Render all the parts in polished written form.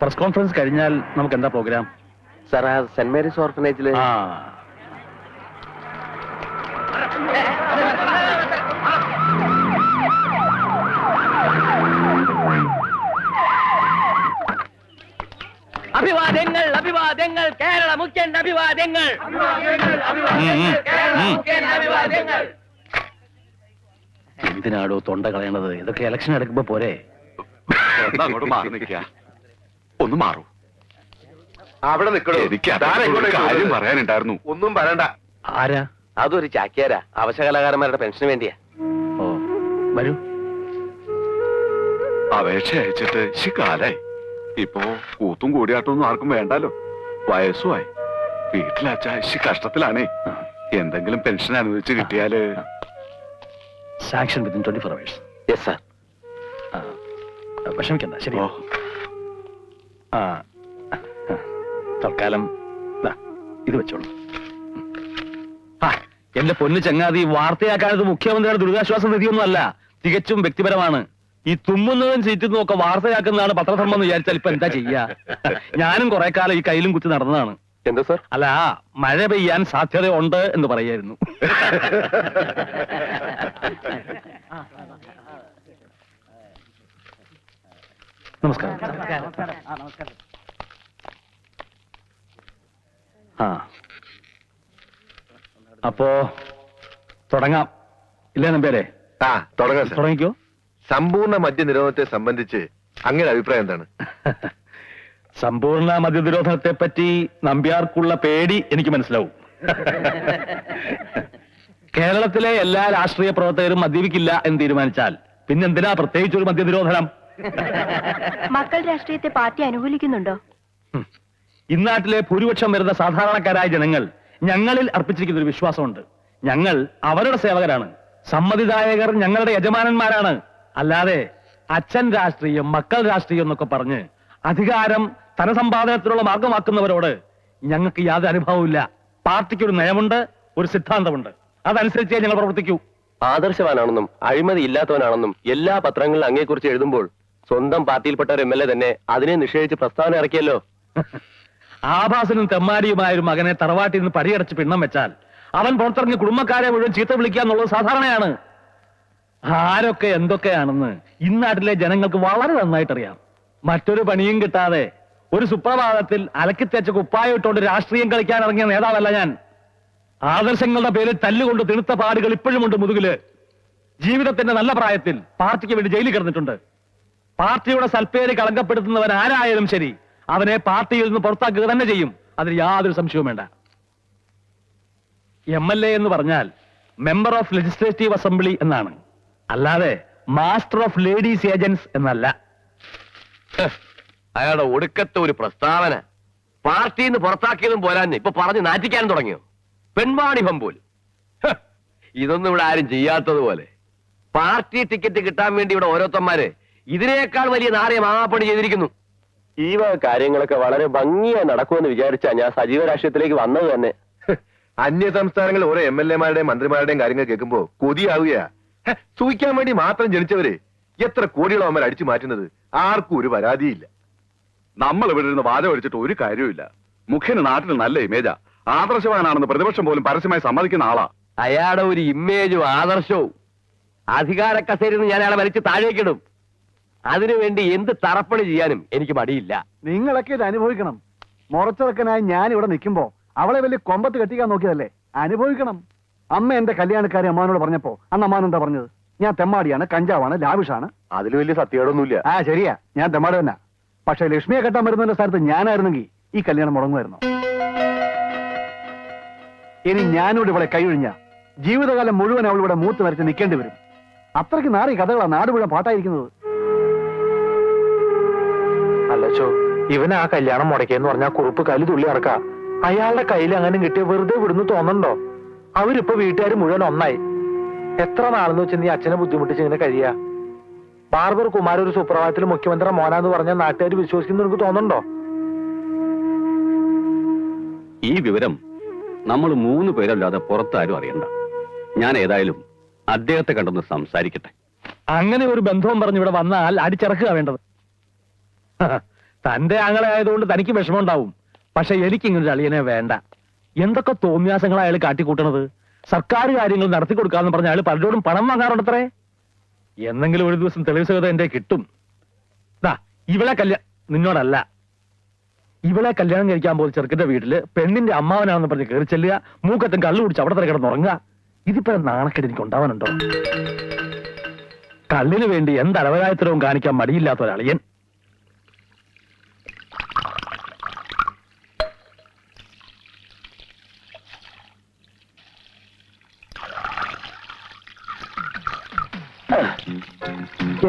Press conference കഴിഞ്ഞാൽ നമുക്ക് എന്താ പ്രോഗ്രാം? സാർ, ആ സെന്റ് മേരീസ് ഓർഫനേജില് അഭിവാദ്യങ്ങൾ, അഭിവാദ്യങ്ങൾ, കേരള മുഖ്യൻ അഭിവാദ്യങ്ങൾ. എന്തിനാടോ തൊണ്ട കളയണത്? ഇതൊക്കെ ഇലക്ഷൻ എടുക്കുമ്പോ പോരെ? അങ്ങോട്ട് മാറി നിൽക്കുക. ഒന്ന് മാറൂ. അവിടെ നിൽക്കണോ? എനിക്ക് കാര്യം പറയാനുണ്ടായിരുന്നു. ഒന്നും പറയണ്ട. ആരാ? അതൊരു ചാക്യാരാ, അവശകലാകാരന്മാരുടെ പെൻഷന് വേണ്ടിയാ. ഓ, വരൂ. അപേക്ഷ അയച്ചിട്ട് കാലായി. ഇപ്പോ കൂത്തും കൂടിയാട്ടൊന്നും ആർക്കും വേണ്ടാലോ. വയസ്സുമായി. വീട്ടിലച്ഛ കഷ്ടത്തിലാണേ. എന്തെങ്കിലും പെൻഷൻ അനുവദിച്ച് കിട്ടിയാല്. Sanction within 24 hours. Yes sir. വിഷമിക്കണ്ട, ശരി. തൽക്കാലം ഇത് വെച്ചോളൂ. എന്റെ പൊന്നു ചങ്ങാതി, വാർത്തയാക്കാനത് മുഖ്യമന്ത്രിയുടെ ദുരിതാശ്വാസ നിധിയൊന്നും അല്ല, തികച്ചും വ്യക്തിപരമാണ്. ഈ തുമ്മുന്നതും ചീറ്റുന്നതും ഒക്കെ വാർത്തയാക്കുന്നതാണ് പത്രധർമ്മം എന്ന് വിചാരിച്ചാൽ ഇപ്പൊ എന്താ ചെയ്യാ? ഞാനും കുറെ കാലം ഈ കയ്യിലും കുത്തി നടന്നതാണ്. എന്താ സാർ? അല്ല, മഴ പെയ്യാൻ സാധ്യതയുണ്ട് എന്ന് പറയായിരുന്നു. നമസ്കാരം. അപ്പോ തുടങ്ങാം ഇല്ലേ നമ്പേരെ? തുടങ്ങാം. തുടങ്ങിക്കോ. സമ്പൂർണ്ണ മദ്യനിരോധനത്തെ സംബന്ധിച്ച് അങ്ങയുടെ അഭിപ്രായം എന്താണ്? സമ്പൂർണ്ണ മദ്യനിരോധനത്തെ പറ്റി നമ്പ്യാർക്കുള്ള പേടി എനിക്ക് മനസ്സിലാവും. കേരളത്തിലെ എല്ലാ രാഷ്ട്രീയ പ്രവർത്തകരും മദ്യപിക്കില്ല എന്ന് തീരുമാനിച്ചാൽ പിന്നെന്തിനാ പ്രത്യേകിച്ചൊരു മദ്യനിരോധനം? മക്കൾ രാഷ്ട്രീയത്തെ പാർട്ടി അനുകൂലിക്കുന്നുണ്ടോ? ഇന്നാട്ടിലെ ഭൂരിപക്ഷം വരുന്ന സാധാരണക്കാരായ ജനങ്ങൾ ഞങ്ങളിൽ അർപ്പിച്ചിരിക്കുന്ന ഒരു വിശ്വാസമുണ്ട്. ഞങ്ങൾ അവരുടെ സേവകരാണ്. സമ്മതിദായകർ ഞങ്ങളുടെ യജമാനന്മാരാണ്. അല്ലാതെ അച്ഛൻ രാഷ്ട്രീയം, മക്കൾ രാഷ്ട്രീയം എന്നൊക്കെ പറഞ്ഞ് അധികാരം ധനസമ്പാദനത്തിനുള്ള മാർഗമാക്കുന്നവരോട് ഞങ്ങൾക്ക് യാതൊരു അനുഭവമില്ല. പാർട്ടിക്കൊരു നയമുണ്ട്, ഒരു സിദ്ധാന്തമുണ്ട്. അതനുസരിച്ചേ ഞങ്ങൾ പ്രവർത്തിക്കൂ. ആദർശവാനാണെന്നും അഴിമതി ഇല്ലാത്തവനാണെന്നും എല്ലാ പത്രങ്ങളിലും അങ്ങയെക്കുറിച്ച് എഴുതുമ്പോൾ സ്വന്തം പാർട്ടിയിൽപ്പെട്ട ഒരു MLA തന്നെ അതിനെ നിഷേധിച്ച് പ്രസ്താവന ഇറക്കിയല്ലോ. ആഭാസനും തെമ്മാടിയുമായ ഒരു മകനെ തറവാട്ടിൽ നിന്ന് പടിയടച്ച് പിണ്ണം വെച്ചാൽ അവൻ പുറത്തിറങ്ങി കുടുംബക്കാരെ മുഴുവൻ ചീത്ത വിളിക്കുക എന്നുള്ളത് സാധാരണയാണ്. ആരൊക്കെ എന്തൊക്കെയാണെന്ന് ഇന്നാട്ടിലെ ജനങ്ങൾക്ക് വളരെ നന്നായിട്ടറിയാം. മറ്റൊരു പണിയും കിട്ടാതെ ഒരു സുപ്രഭാതത്തിൽ അലക്കിത്തേച്ച കുപ്പായം ഇട്ടുകൊണ്ട് രാഷ്ട്രീയം കളിക്കാൻ ഇറങ്ങിയ നേതാവല്ല ഞാൻ. ആദർശങ്ങളുടെ പേരിൽ തല്ലുകൊണ്ട് തിണുത്ത പാടുകൾ ഇപ്പോഴുമുണ്ട് മുതുകില്. ജീവിതത്തിന്റെ നല്ല പ്രായത്തിൽ പാർട്ടിക്ക് വേണ്ടി ജയിലിൽ കിടന്നിട്ടുണ്ട്. പാർട്ടിയുടെ സൽപ്പേര് കളങ്കപ്പെടുത്തുന്നവൻ ആരായാലും ശരി, അവനെ പാർട്ടിയിൽ നിന്ന് പുറത്താക്കുക തന്നെ ചെയ്യും. അതിൽ യാതൊരു സംശയവും വേണ്ട. MLA എന്ന് പറഞ്ഞാൽ മെമ്പർ ഓഫ് ലെജിസ്ലേറ്റീവ് അസംബ്ലി എന്നാണ്, അല്ലാതെ മാസ്റ്റർ ഓഫ് ലേഡീസ് ഏജൻസ് എന്നല്ല. അയാളുടെ ഒടുക്കത്തെ ഒരു പ്രസ്താവന. പാർട്ടിയിൽ നിന്ന് പുറത്താക്കിയതും പോരാൻ ഇപ്പൊ പറഞ്ഞ് നാറ്റിക്കാനും തുടങ്ങിയോ? പെൺവാണിഭം പോലും. ഇതൊന്നും ഇവിടെ ആരും ചെയ്യാത്തതുപോലെ. പാർട്ടി ടിക്കറ്റ് കിട്ടാൻ വേണ്ടി ഇവിടെ ഓരോരുത്തന്മാര് ഇതിനേക്കാൾ വലിയ നാറിയ മാങ്ങാപ്പണി ചെയ്തിരിക്കുന്നു. ഈ വക കാര്യങ്ങളൊക്കെ വളരെ ഭംഗിയായി നടക്കുമെന്ന് വിചാരിച്ചാ ഞാൻ സജീവ രാഷ്ട്രീയത്തിലേക്ക് വന്നത് തന്നെ. അന്യ സംസ്ഥാനങ്ങളിൽ ഓരോ MLA-മാരുടെയും മന്ത്രിമാരുടെയും കാര്യങ്ങൾ കേൾക്കുമ്പോ കൊതിയാവുകയാ. സൂഹിക്കാൻ വേണ്ടി മാത്രം ജനിച്ചവര് എത്ര കോടികളോ അമ്മ അടിച്ചു മാറ്റുന്നത്. ആർക്കും ഒരു പരാതിയില്ല. നമ്മൾ ഇവിടെ ഇരുന്ന് വാദം അടിച്ചിട്ട് ഒരു കാര്യമില്ല. മുഖ്യന് നാട്ടിൽ നല്ല ഇമേജാ. ആദർശവാനാണെന്ന് പ്രതിപക്ഷം പോലും പരസ്യമായി സമ്മതിക്കുന്ന ആളാ. അയാളുടെ ഒരു ഇമേജും ആദർശവും അധികാര കസേരയിൽ ഞാൻ അയാളെ വലിച്ച് താഴേക്കിടും. അതിനുവേണ്ടി എന്ത് തറപ്പണി ചെയ്യാനും എനിക്ക് മടിയില്ല. നിങ്ങളൊക്കെ ഇത് അനുഭവിക്കണം. മുറച്ചിറക്കനായി ഞാൻ ഇവിടെ നിൽക്കുമ്പോ അവളെ വലിയ കൊമ്പത്ത് കെട്ടിക്കാൻ നോക്കിയതല്ലേ? അനുഭവിക്കണം. അമ്മ എന്റെ കല്യാണക്കാരി അമ്മാനോട് പറഞ്ഞപ്പോ അന്ന് അമ്മാൻ എന്താ പറഞ്ഞത്? ഞാൻ തെമ്മാടിയാണ്, കഞ്ചാവാണ്, ലാവിഷാണ്. അതിൽ വലിയ സത്യമൊന്നുമില്ല. ശരിയാ, ഞാൻ തെമ്മാടി തന്നെ. പക്ഷെ ലക്ഷ്മിയെ കെട്ടാൻ വരുന്നതിന്റെ സ്ഥലത്ത് ഞാനായിരുന്നെങ്കിൽ ഈ കല്യാണം മുടങ്ങുമായിരുന്നു. ഇനി ഞാനോട് ഇവിടെ കൈയൊഴിഞ്ഞ ജീവിതകാലം മുഴുവൻ അവൾ ഇവിടെ മൂത്ത് വരച്ച് നിൽക്കേണ്ടി വരും. അത്രയ്ക്ക് നാറിയ കഥകളാണ് നാട് മുഴുവൻ പാട്ടായിരിക്കുന്നത്. അല്ലച്ചോ, ഇവൻ ആ കല്യാണം മുടക്കിയെന്ന് പറഞ്ഞാൽ കുറുപ്പ് കല്ല് തുള്ളി ഇറക്കാ. അയാളുടെ കയ്യിൽ അങ്ങനെ കിട്ടിയ വെറുതെ വിടുന്നു തോന്നണ്ടോ? അവരിപ്പോ വീട്ടുകാർ മുഴുവൻ ഒന്നായി. എത്ര നാളെന്ന് വെച്ച് നീ അച്ഛനെ ബുദ്ധിമുട്ടിച്ച് ഇങ്ങനെ കഴിയാ? ബാർബർ കുമാർ ഒരു സുപ്രഭാതത്തിൽ മുഖ്യമന്ത്രി മോനാന്ന് പറഞ്ഞാൽ നാട്ടുകാർ വിശ്വസിക്കുന്നു എനിക്ക് തോന്നണ്ടോ? ഈ വിവരം നമ്മൾ 3 പേരല്ലാതെ പുറത്താരും അറിയണ്ട. ഞാൻ ഏതായാലും അദ്ദേഹത്തെ കണ്ടൊന്ന് സംസാരിക്കട്ടെ. അങ്ങനെ ഒരു ബന്ധവും പറഞ്ഞ് ഇവിടെ വന്നാൽ അടിച്ചിറക്കുക വേണ്ടത്. തന്റെ ആങ്ങളെ ആയതുകൊണ്ട് തനിക്ക് വിഷമമുണ്ടാവും. പക്ഷെ എനിക്ക് ഇങ്ങനെ ഒരു അളിയനെ വേണ്ട. എന്തൊക്കെ തോന്നിയാസങ്ങളാ അയാൾ കാട്ടിക്കൂട്ടണത്. സർക്കാർ കാര്യങ്ങൾ നടത്തി കൊടുക്കാന്ന് പറഞ്ഞ അയാൾ പലരോടും പണം വാങ്ങാറുണ്ടത്രേ. എന്നെങ്കിലും ഒരു ദിവസം തെളിവ് സഹിതം എന്റെ കിട്ടും. ദാ ഇവളെ നിന്നോടല്ല, ഇവളെ കല്യാണം കഴിക്കാൻ പോകുന്ന ചെറുക്കന്റെ വീട്ടില് പെണ്ണിന്റെ അമ്മാവനാണെന്ന് പറഞ്ഞ് കയറി ചെല്ലുക, മൂക്കത്തും കള്ളു കുടിച്ച് അവിടെ തന്നെ കിടന്നുറങ്ങുക. ഇതിപ്പോ നാണക്കേട് എനിക്ക് ഉണ്ടാവാനുണ്ടോ? കള്ളിന് വേണ്ടി എന്ത് അലവരായത്തരവും കാണിക്കാൻ മടിയില്ലാത്ത ഒരളിയൻ.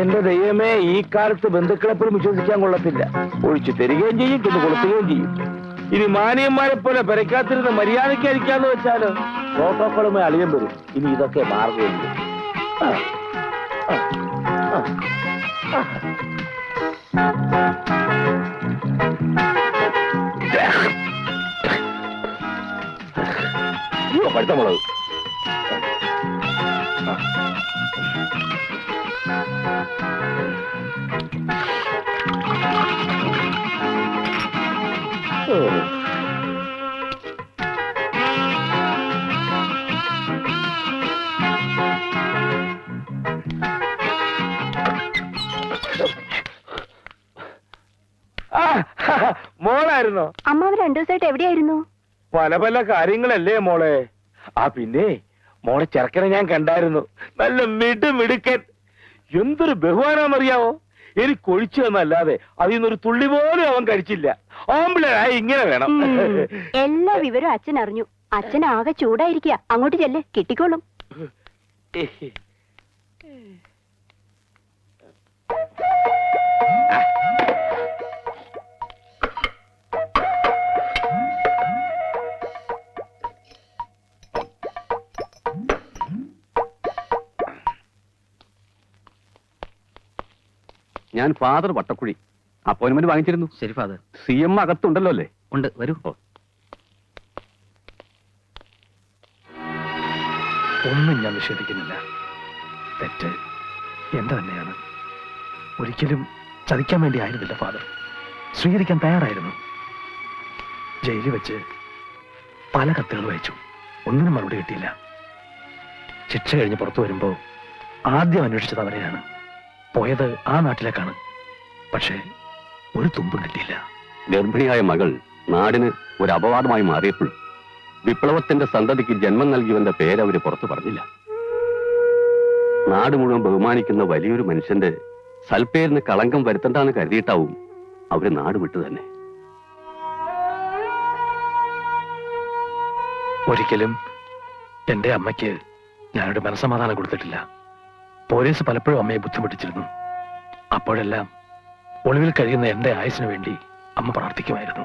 എന്റെ ദൈവമേ, ഈ കാലത്ത് ബന്ധുക്കളെ പോലും വിശ്വസിക്കാൻ കൊള്ളത്തില്ല. ഒഴിച്ചു തരികയും ചെയ്യും, ചെന്ന് കൊളുത്തുകയും ചെയ്യും. ഇനി മാനിയന്മാരെ പോലെ പെരക്കാത്തിരുന്ന് മര്യാദയ്ക്കായിരിക്കാന്ന് വെച്ചാല് പ്രോട്ടോക്കോളുമായി അളിയൻ വരും. ഇനി ഇതൊക്കെ മാർഗമില്ല. പഴുത്ത മുളക്. മോളായിരുന്നോ? അമ്മാവ് 2 ദിവസമായിട്ട് എവിടെയായിരുന്നു? പല പല കാര്യങ്ങളല്ലേ മോളെ. പിന്നെ മോളെ ചെറുക്കനെ ഞാൻ കണ്ടായിരുന്നു. നല്ല മിടുക്കൻ. എന്തൊരു ബഹുമാനാന്നറിയാവോ? എനിക്ക് ഒഴിച്ചു തന്നല്ലാതെ അതിൽ നിന്നൊരു തുള്ളി പോലും അവൻ കഴിച്ചില്ല. ആമ്പിളായി ഇങ്ങനെ വേണം. എല്ലാ വിവരവും അച്ഛൻ അറിഞ്ഞു. അച്ഛൻ ആകെ ചൂടായിരിക്കുക. അങ്ങോട്ട് ചെല്ല്, കിട്ടിക്കോളും. ഞാൻ ഫാദർ വട്ടക്കുഴി അപ്പോയിന്റ്മെന്റ് വാങ്ങിച്ചിരുന്നു. ശരി ഫാദർ. CM അകത്തുണ്ടല്ലോ അല്ലേ? ഉണ്ട്, വരൂ. ഒന്നും ഞാൻ നിഷേധിക്കുന്നില്ല. തെറ്റ് എന്റെ തന്നെയാണ്. ഒരിക്കലും ചതിക്കാൻ വേണ്ടി ആയിരുന്നില്ല ഫാദർ. സ്വീകരിക്കാൻ തയ്യാറായിരുന്നു. ജയിലിൽ വെച്ച് പല കത്തുകൾ വായിച്ചു. ഒന്നിനും മറുപടി കിട്ടിയില്ല. ശിക്ഷ കഴിഞ്ഞ് പുറത്തു വരുമ്പോ ആദ്യം അന്വേഷിച്ചത് അവരെയാണ്. പോയത് ആ നാട്ടിലേക്കാണ്. പക്ഷേ ഒരു തുമ്പും കിട്ടിയില്ല. ഗർഭിണിയായ മകൾ നാടിന് ഒരു അപവാദമായി മാറിയപ്പോൾ വിപ്ലവത്തിന്റെ സന്തതിക്ക് ജന്മം നൽകിയവന്റെ പേരവര് പുറത്തു പറഞ്ഞില്ല. നാട് മുഴുവൻ ബഹുമാനിക്കുന്ന വലിയൊരു മനുഷ്യന്റെ സൽപ്പേരിന് കളങ്കം വരുത്തണ്ടെന്ന് കരുതിയിട്ടാവും അവര് നാട് വിട്ടു തന്നെ. ഒരിക്കലും എന്റെ അമ്മയ്ക്ക് ഞാനൊരു മനസ്സമാധാനം കൊടുത്തിട്ടില്ല. പോലീസ് പലപ്പോഴും അമ്മയെ ബുദ്ധിമുട്ടിച്ചിരുന്നു. അപ്പോഴെല്ലാം ഒളിവിൽ കഴിയുന്ന എന്റെ ആയുസിനു വേണ്ടി അമ്മ പ്രാർത്ഥിക്കുമായിരുന്നു.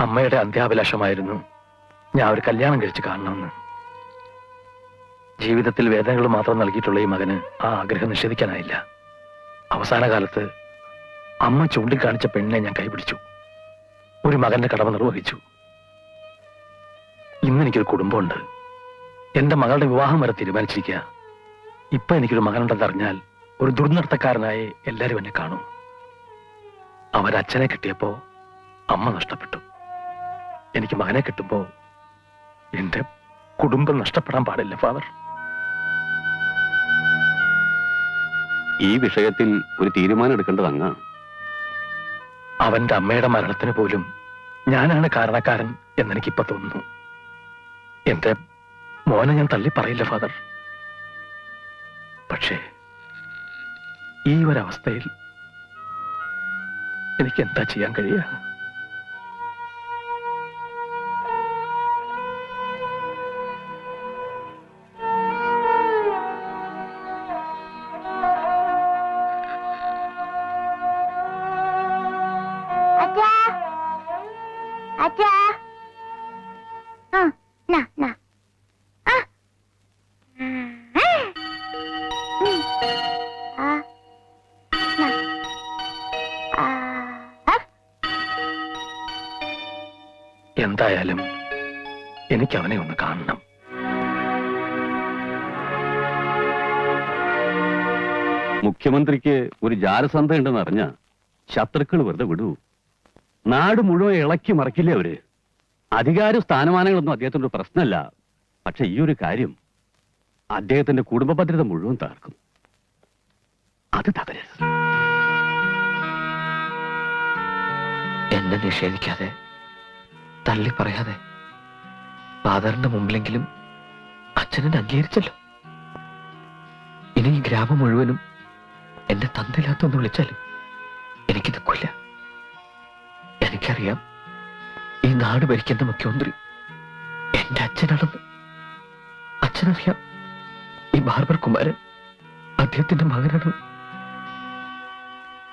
അമ്മയുടെ അന്ത്യാഭിലാഷമായിരുന്നു ഞാൻ ഒരു കല്യാണം കഴിച്ച് കാണണമെന്ന്. ജീവിതത്തിൽ വേദനകൾ മാത്രം നൽകിയിട്ടുള്ള ഈ മകന് ആ ആഗ്രഹം നിഷേധിക്കാനായില്ല. അവസാന കാലത്ത് അമ്മ ചൂണ്ടിക്കാണിച്ച പെണ്ണിനെ ഞാൻ കൈപിടിച്ചു. ഒരു മകന്റെ കടമ നിർവഹിച്ചു. ഇന്ന് എനിക്കൊരു കുടുംബമുണ്ട്. എന്റെ മകളുടെ വിവാഹം വരെ തീരുമാനിച്ചിരിക്കുക. ഇപ്പൊ എനിക്കൊരു മകനുണ്ടെന്നറിഞ്ഞാൽ ഒരു ദുർനടത്തക്കാരനായി എല്ലാരും എന്നെ കാണും. അവരച്ഛനെ കിട്ടിയപ്പോ അമ്മ നഷ്ടപ്പെട്ടു. എനിക്ക് മകനെ കിട്ടുമ്പോ എന്റെ കുടുംബം നഷ്ടപ്പെടാൻ പാടില്ല ഫാദർ. ഈ വിഷയത്തിൽ ഒരു തീരുമാനം എടുക്കേണ്ടത് അങ്ങാണ്. അവന്റെ അമ്മയുടെ മരണത്തിന് പോലും ഞാനാണ് കാരണക്കാരൻ എന്നെനിക്കിപ്പോ തോന്നുന്നു. എന്റെ മോനെ ഞാൻ തള്ളി പറയില്ല ഫാദർ. പക്ഷേ ഈ ഒരവസ്ഥയിൽ എനിക്ക് എന്താ ചെയ്യാൻ കഴിയുക? എന്തായാലും എനിക്ക് അവനെ ഒന്ന് കാണണം. മുഖ്യമന്ത്രിക്ക് ഒരു ജാരസന്ധ ഉണ്ടെന്ന് അറിഞ്ഞ ശത്രുക്കൾ വെറുതെ വിടൂ. നാട് മുഴുവൻ ഇളക്കി മറിക്കില്ലേ അവര്. അധികാര സ്ഥാനമാനങ്ങളൊന്നും അദ്ദേഹത്തിന്റെ ഒരു പ്രശ്നമല്ല. പക്ഷെ ഈ ഒരു കാര്യം അദ്ദേഹത്തിന്റെ കുടുംബ ഭദ്രത മുഴുവൻ തകർക്കും. അത് തകരരുത്. എന്നെ നിഷേധിക്കാതെ, തള്ളി പറയാതെ ഫാദറിന്റെ മുമ്പിലെങ്കിലും അച്ഛനെ അംഗീകരിച്ചല്ലോ. ഇനി ഈ ഗ്രാമം മുഴുവനും എന്നെ തന്നില്ലാത്തൊന്ന് വിളിച്ചാലും എനിക്ക് നിൽക്കില്ല. എനിക്കറിയാം ഈ നാട് ഭരിക്കുന്ന മുഖ്യമന്ത്രി എന്റെ അച്ഛനാണെന്ന്. അച്ഛനറിയാം ഈ ബാർബർ കുമാരൻ അദ്ദേഹത്തിന്റെ മകനാണ്.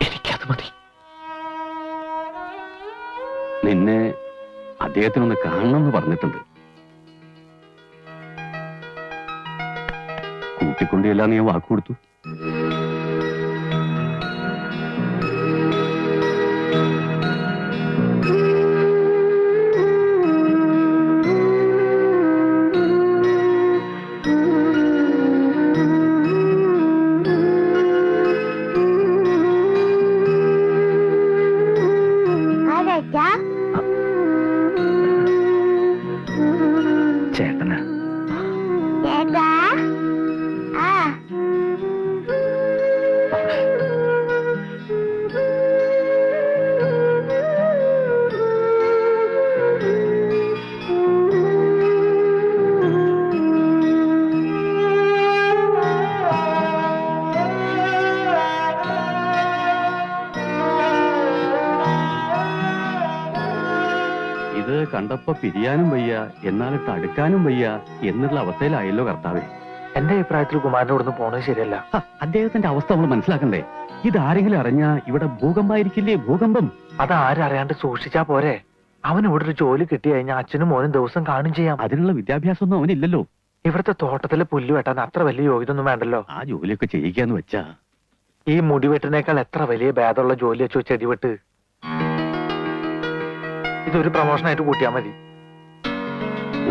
എനിക്കത് മതി. നിന്നെ അദ്ദേഹത്തിനൊന്ന് കാണണമെന്ന് പറഞ്ഞിട്ടുണ്ട്. കൂട്ടിക്കൊണ്ടില്ല നീ വാക്ക് കൊടുത്തു. ചേട്ടനാ. ഇത് കണ്ടപ്പോ പിരിയാനും വയ്യ, എന്നാലിട്ട് അടുക്കാനും വയ്യ എന്നുള്ള അവസ്ഥയിലായല്ലോ കർത്താവേ. എന്റെ അഭിപ്രായത്തിൽ കുമാരനോടൊന്ന് പോണത് ശരിയല്ല. അദ്ദേഹത്തിന്റെ അവസ്ഥ നമ്മൾ മനസ്സിലാക്കണ്ടേ? ഇതാരെങ്കിലും അറിഞ്ഞാ ഇവിടെ ഭൂകമ്പായിരിക്കില്ലേ? ഭൂകമ്പം. അത് ആരറിയാണ്ട് സൂക്ഷിച്ചാ പോരെ? അവൻ ഇവിടെ ഒരു ജോലി കിട്ടി കഴിഞ്ഞാൽ അച്ഛനും മോനും ദിവസം കാണും ചെയ്യാം. അതിനുള്ള വിദ്യാഭ്യാസമൊന്നും അവനില്ലല്ലോ. ഇവിടുത്തെ തോട്ടത്തിലെ പുല്ല് വെട്ടാൻ അത്ര വലിയ യോഗ്യത ഒന്നും വേണ്ടല്ലോ. ആ ജോലിയൊക്കെ ചെയ്യിക്കാന്ന് വെച്ചാ ഈ മുടി വെട്ടിനേക്കാൾ എത്ര വലിയ ഭേദമുള്ള ജോലി വെച്ചോ ചെടി വെട്ട്. ഇതൊരു പ്രൊമോഷനായിട്ട് കൂട്ടിയാ മതി.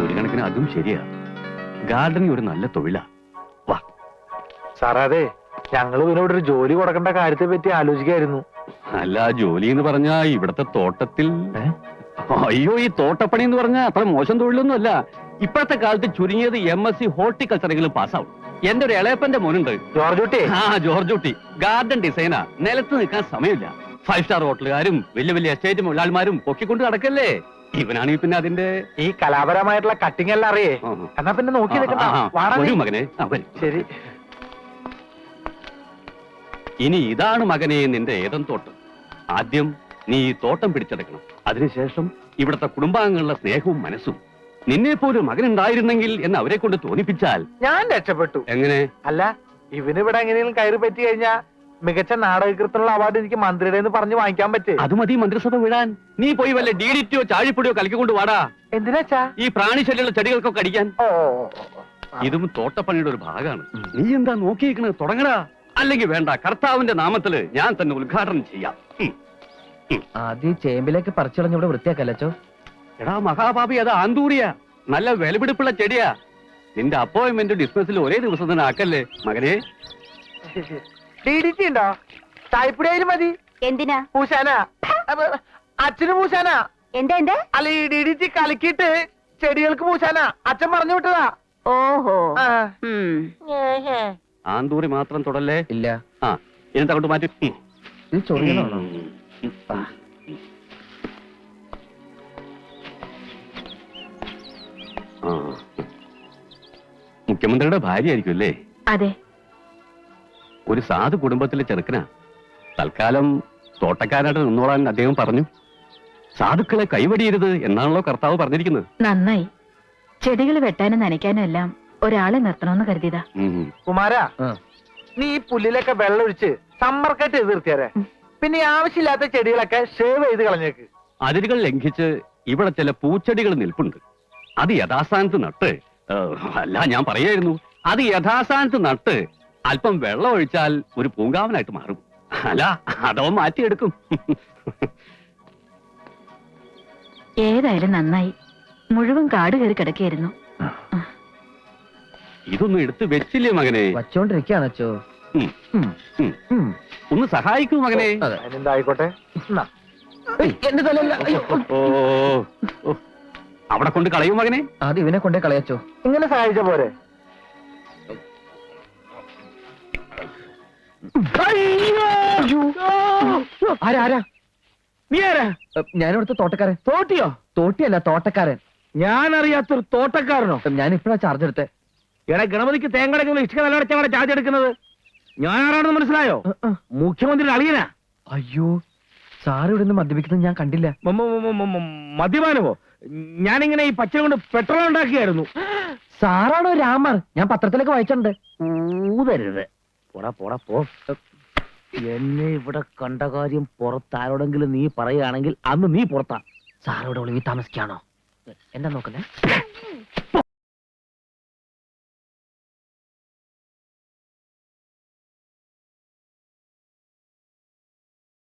ഒരു കണക്കിന് അതും ശരിയാ. ഗാർഡനിങ് ഒരു നല്ല തൊഴിലാ. വാ സാറേ, അതെ ഞങ്ങള് ഇവനോട് ഒരു ജോലി കൊടുക്കേണ്ട കാര്യത്തെ പറ്റി ആലോചിക്കായിരുന്നു. അല്ല, ജോലി എന്ന് പറഞ്ഞാ ഇവിടത്തെ തോട്ടത്തിൽ. അയ്യോ, ഈ തോട്ടപ്പണി എന്ന് പറഞ്ഞാൽ അത്ര മോശം തൊഴിലൊന്നും അല്ല. ഇപ്പോഴത്തെ കാലത്ത് ചുരുങ്ങിയത് MSc ഹോർട്ടിക്കൾച്ചറെങ്കിലും പാസ്സാവും. എന്റെ ഒരു ഇളയപ്പന്റെ മോനുണ്ട്, ജോർജുട്ടി. ജോർജുട്ടി. ഗാർഡൻ ഡിസൈനാ. നിലത്ത് നിൽക്കാൻ സമയമില്ല. 5 സ്റ്റാർ ഹോട്ടലുകാരും വലിയ വലിയ എസ്റ്റേറ്റ് മുതലാളിമാരും പൊക്കിക്കൊണ്ട് നടക്കല്ലേ. ഇവനാണെങ്കിൽ പിന്നെ അതിന്റെ ഈ കലാപരമായിട്ടുള്ള കട്ടിങ് എല്ലാം അറിയേ. എന്നാ പിന്നെ നോക്കി നിൽക്കണ്ട. വാടാ നീ. ഒരു മകനെ അവൻ. ശരി. ഇനി ഇതാണ് മകനെ നിന്റെ ഏതം തോട്ടം. ആദ്യം നീ ഈ തോട്ടം പിടിച്ചെടുക്കണം. അതിനുശേഷം ഇവിടുത്തെ കുടുംബാംഗങ്ങളുടെ സ്നേഹവും മനസ്സും. നിന്നെ പോലും മകനുണ്ടായിരുന്നെങ്കിൽ എന്ന് അവരെ കൊണ്ട് തോന്നിപ്പിച്ചാൽ ഞാൻ രക്ഷപ്പെട്ടു. എങ്ങനെ? അല്ല, ഇവനിവിടെ എങ്ങനെയും കയറി പറ്റി കഴിഞ്ഞാ മികച്ച നാടകൃത്തിനുള്ള അവാർഡ് എനിക്ക് മന്ത്രിയുടെ പറഞ്ഞ് വാങ്ങിക്കാൻ പറ്റേ. അത് മതി മന്ത്രിസഭ വിടാൻ. നീ പോയി വല്ല DDTയോ ചാഴിപ്പൊടിയോ കലക്കിക്കൊണ്ട് വാടാ. എന്തിനാച്ചാ? ഈ പ്രാണിശല്യമുള്ള ചെടികൾക്കൊക്കെ അടിക്കാൻ. ഓ, ഇതും തോട്ടപ്പണിയുടെ ഒരു ഭാഗമാണ്. നീ എന്താ നോക്കിയിരിക്കണത്? തുടങ്ങടാ. അല്ലെങ്കിൽ വേണ്ട, കർത്താവിന്റെ നാമത്തില് ഞാൻ തന്നെ ഉദ്ഘാടനം ചെയ്യാം. ആദ്യം ചേമ്പിലേക്ക് പറിച്ചളഞ്ഞ് ഇവിടെ വൃത്തിയാക്കല്ലോ. എടാ മഹാപാപി, അത് ആന്തൂറിയ നല്ല വിലപിടിപ്പുള്ള ചെടിയാ. നിന്റെ അപ്പോയിന്റ്മെന്റ് ഡിസ്മസിൽ ഒരേ ദിവസം തന്നെ ആക്കല്ലേ മകനെ. DDT ഉണ്ടോ? ചായപ്പൊടിയായാലും മതി. എന്തിനാ? പൂശാന. അച്ഛന് പൂശാന. എന്താ എന്താ? അല്ല, ഈ DDT കലക്കിയിട്ട് ചെടികൾക്ക് പൂശാന. അച്ഛൻ പറഞ്ഞു വിട്ടതാ. ഓഹോ. ആ. ആന്തൂറി മാത്രം തൊടല്ലേ. ഇല്ല, ആ, എന്നിട്ട് അങ്ങോട്ട് മാറ്റി. ഇത് ചൊറിയണോ? മുഖ്യമന്ത്രിയുടെ ഭാര്യ ആയിരിക്കും അല്ലേ? അതെ. ഒരു സാധു കുടുംബത്തിലെ ചെറുക്കനാ. തൽക്കാലം തോട്ടക്കാരായിട്ട് നിന്നോളാൻ അദ്ദേഹം പറഞ്ഞു. സാധുക്കളെ കൈവടിയരുത് എന്നാണല്ലോ കർത്താവ് പറഞ്ഞിരിക്കുന്നത്. നന്നായി. ചെടികൾ വെട്ടാനും നനയ്ക്കാനും എല്ലാം ഒരാളെ നിർത്തണമെന്ന് കരുതിയതാ. കുമാരാ, നീ ഈ പുല്ലിലൊക്കെ വെള്ളം ഒഴിച്ച് സമ്മർക്കായിട്ട് ചെയ്ത് നിർത്തിയാരെ. പിന്നെ ഈ ആവശ്യമില്ലാത്ത ചെടികളൊക്കെ ഷേവ് ചെയ്ത് കളഞ്ഞേക്ക്. അതിരുകൾ ലംഘിച്ച് ഇവിടെ ചില പൂച്ചെടികൾ നിൽപ്പുണ്ട്. അത് യഥാസ്ഥാനത്ത് നട്ട്, അല്ല ഞാൻ പറയായിരുന്നു, അത് യഥാസ്ഥാനത്ത് നട്ട് അല്പം വെള്ളം ഒഴിച്ചാൽ ഒരു പൂങ്കാവനായിട്ട് മാറും. അല്ല, അതോ മാറ്റിയെടുക്കും. ഏതായാലും നന്നായി. മുഴുവൻ കാട് കയറി കിടക്കുകയായിരുന്നു. ഇതൊന്നും എടുത്ത് വെച്ചില്ലേ മകനെ? വച്ചോണ്ടിരിക്കാണോ? ഒന്ന് സഹായിക്കൂ മകനെ. അതെ. അതിനെന്തായിക്കോട്ടെ. എന്നാ. എന്റെ തലല്ല. ഓ ഓ, അവിടെ കൊണ്ട് കളയൂ മകനെ. അത് ഇവനെ കൊണ്ടേ കളയച്ചോ. ഇങ്ങനെ സഹായിച്ച പോരെ? ആരാ? നീ ആരാ? ഞാനിവിടുത്തെ തോട്ടക്കാരൻ. തോട്ടിയോ? തോട്ടിയല്ല, തോട്ടക്കാരൻ. ഞാൻ അറിയാത്തൊരു തോട്ടക്കാരനോ? ഞാൻ ഇപ്പഴാ ചാർജ് എടുത്തേ. എടാ ഗണപതിക്ക് തേങ്ങടക്കുന്ന ഇഷ്ട നിലവടച്ചാണ് ചാർജ് എടുക്കുന്നത്. ഞാൻ ആരാണെന്ന് മനസ്സിലായോ? മുഖ്യമന്ത്രിയുടെ അളിയനാ. അയ്യോ, സാറ് ഇവിടെ നിന്ന് മദ്യപിക്കുന്നത് ഞാൻ കണ്ടില്ല. മദ്യപാനമോ? ഞാനിങ്ങനെ ഈ പച്ച കൊണ്ട് പെട്രോൾ ഉണ്ടാക്കിയായിരുന്നു. സാറാണോ രാമർ? ഞാൻ പത്രത്തിലൊക്കെ വായിച്ചിട്ടുണ്ട്. ഊതരുത്. പോടാ പോടാ പോ. എന്നെ ഇവിടെ കണ്ട കാര്യം പുറത്താരോടെങ്കിലും നീ പറയുകയാണെങ്കിൽ അന്ന് നീ പുറത്താ. സാറ് ഇവിടെ ഒളിവിൽ താമസിക്കാണോ? എന്താ നോക്കുന്നേ?